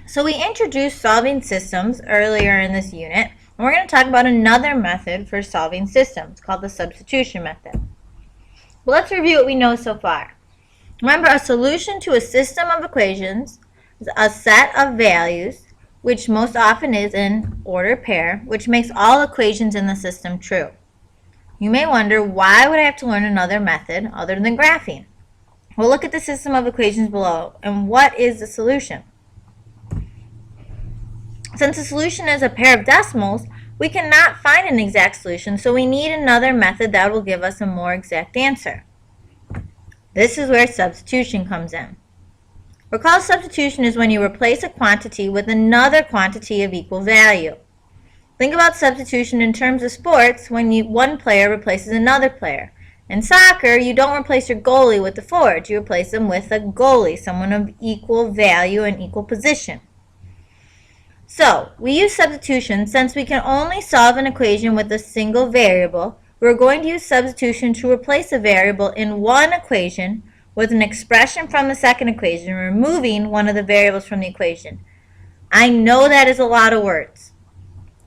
So we introduced solving systems earlier in this unit, and we're going to talk about another method for solving systems called the substitution method. But let's review what we know so far. Remember, a solution to a system of equations is a set of values, which most often is in order pair, which makes all equations in the system true. You may wonder, why would I have to learn another method other than graphing? Well, look at the system of equations below, and what is the solution? Since the solution is a pair of decimals, we cannot find an exact solution, so we need another method that will give us a more exact answer. This is where substitution comes in. Recall, substitution is when you replace a quantity with another quantity of equal value. Think about substitution in terms of sports when one player replaces another player. In soccer, you don't replace your goalie with the forward. You replace them with a goalie, someone of equal value and equal position. So, we use substitution since we can only solve an equation with a single variable. We're going to use substitution to replace a variable in one equation with an expression from the second equation, removing one of the variables from the equation. I know that is a lot of words.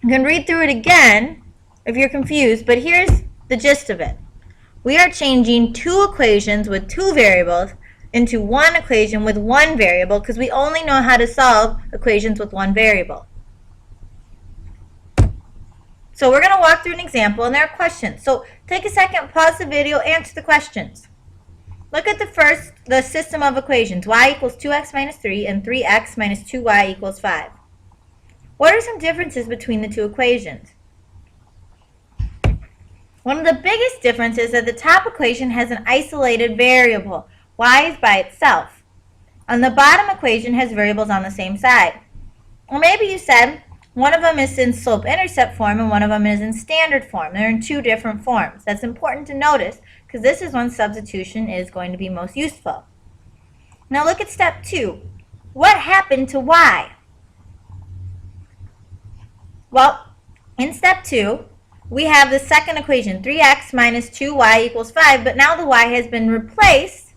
You can read through it again if you're confused, but here's the gist of it. We are changing two equations with two variables into one equation with one variable because we only know how to solve equations with one variable. So we're going to walk through an example, and there are questions. So take a second, pause the video, answer the questions. Look at the system of equations. Y equals 2x minus 3 and 3x minus 2y equals 5. What are some differences between the two equations? One of the biggest differences is that the top equation has an isolated variable. Y is by itself. And the bottom equation has variables on the same side. Or maybe you said one of them is in slope-intercept form and one of them is in standard form. They're in two different forms. That's important to notice because this is when substitution is going to be most useful. Now look at step 2. What happened to y? Well, in step 2, we have the second equation, 3x minus 2y equals 5, but now the y has been replaced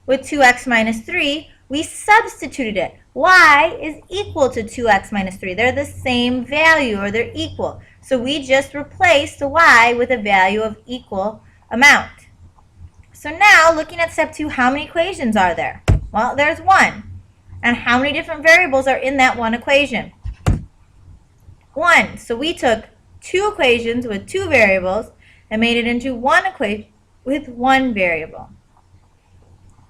with 2x minus 3. We substituted it. Y is equal to 2x minus 3. They're the same value, or they're equal. So we just replaced the y with a value of equal amount. So now, looking at step 2, how many equations are there? Well, there's one. And how many different variables are in that one equation? 1. So we took two equations with two variables and made it into one equation with one variable.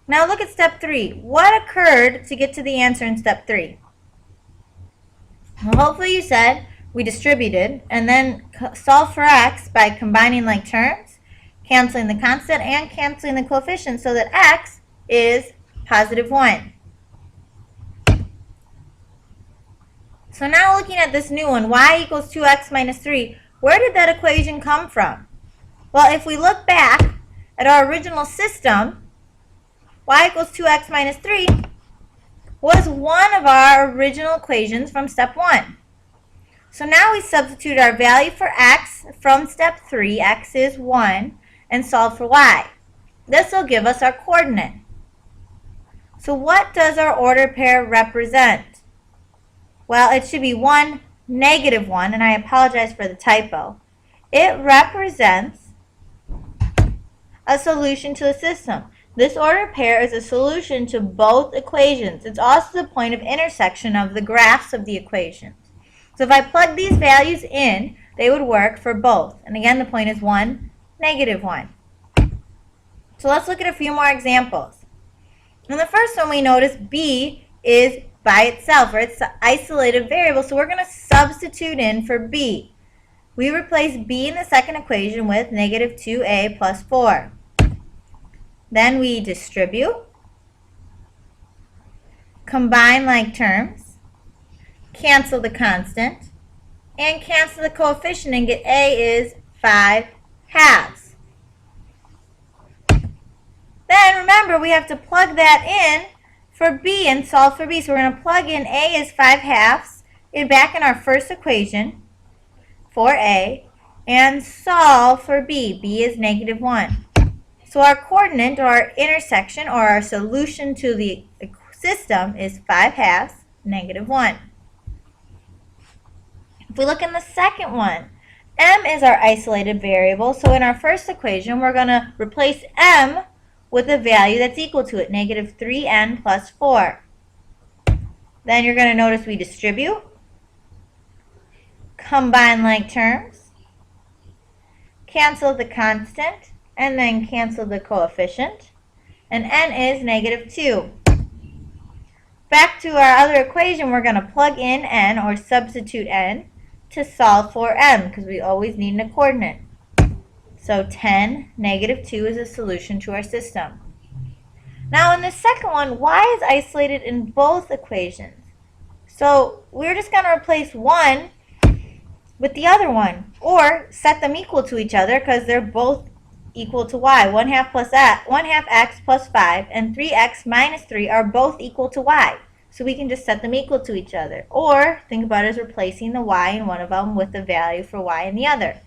Now look at step 3. What occurred to get to the answer in step 3? Well, hopefully you said we distributed and then solved for x by combining like terms, canceling the constant, and canceling the coefficient so that x is positive 1. So now looking at this new one, y equals 2x minus 3, where did that equation come from? Well, if we look back at our original system, y equals 2x minus 3 was one of our original equations from step 1. So now we substitute our value for x from step 3, x is 1, and solve for y. This will give us our coordinate. So what does our order pair represent? Well, it should be 1, negative 1, and I apologize for the typo. It represents a solution to the system. This order pair is a solution to both equations. It's also the point of intersection of the graphs of the equations. So if I plug these values in, they would work for both. And again, the point is 1, negative 1. So let's look at a few more examples. In the first one, we notice b is by itself, or it's an isolated variable, so we're going to substitute in for b. We replace b in the second equation with negative 2a plus 4. Then we distribute, combine like terms, cancel the constant, and cancel the coefficient and get a is 5 halves. Then remember, we have to plug that in for b and solve for b. So we're going to plug in a is 5 halves back in our first equation for a and solve for b. b is negative 1. So our coordinate, or our intersection, or our solution to the system is 5 halves negative 1. If we look in the second one, m is our isolated variable, so in our first equation, we're going to replace m with a value that's equal to it, negative 3n plus 4. Then you're going to notice we distribute, combine like terms, cancel the constant, and then cancel the coefficient, and n is negative 2. Back to our other equation, we're going to plug in n, or substitute n, to solve for m, because we always need a coordinate. So 10, negative 2 is a solution to our system. Now in the second one, y is isolated in both equations. So we're just going to replace one with the other one, or set them equal to each other because they're both equal to y. 1/2 x plus 5 and 3x minus 3 are both equal to y. So we can just set them equal to each other. Or think about it as replacing the y in one of them with the value for y in the other.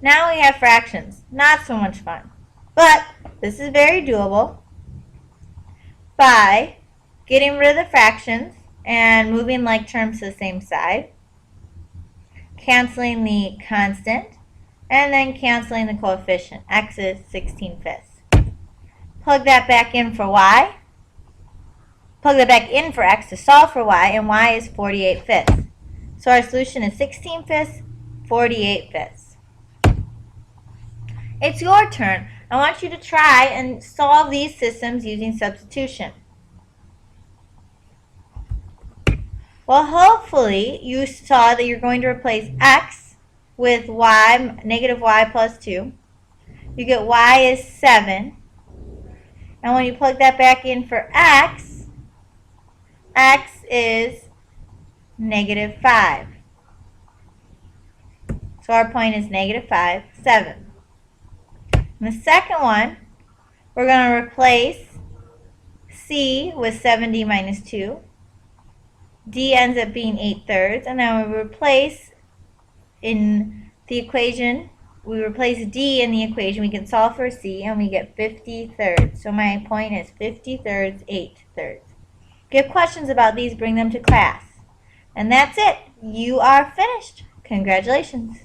Now we have fractions. Not so much fun. But this is very doable by getting rid of the fractions and moving like terms to the same side, canceling the constant, and then canceling the coefficient. X is 16/5. Plug that back in for y. Plug that back in for x to solve for y, and y is 48/5. So our solution is 16/5, 48/5. It's your turn. I want you to try and solve these systems using substitution. Well, hopefully you saw that you're going to replace x with y, negative y plus 2. You get y is 7. And when you plug that back in for x, x is negative 5. So our point is negative 5, 7. In the second one, we're going to replace c with 7d minus 2. D ends up being 8/3, and then we replace in the equation, we replace D in the equation, we can solve for C, and we get 50/3. So my point is 50/3, 8/3. If you have questions about these, bring them to class. And that's it. You are finished. Congratulations.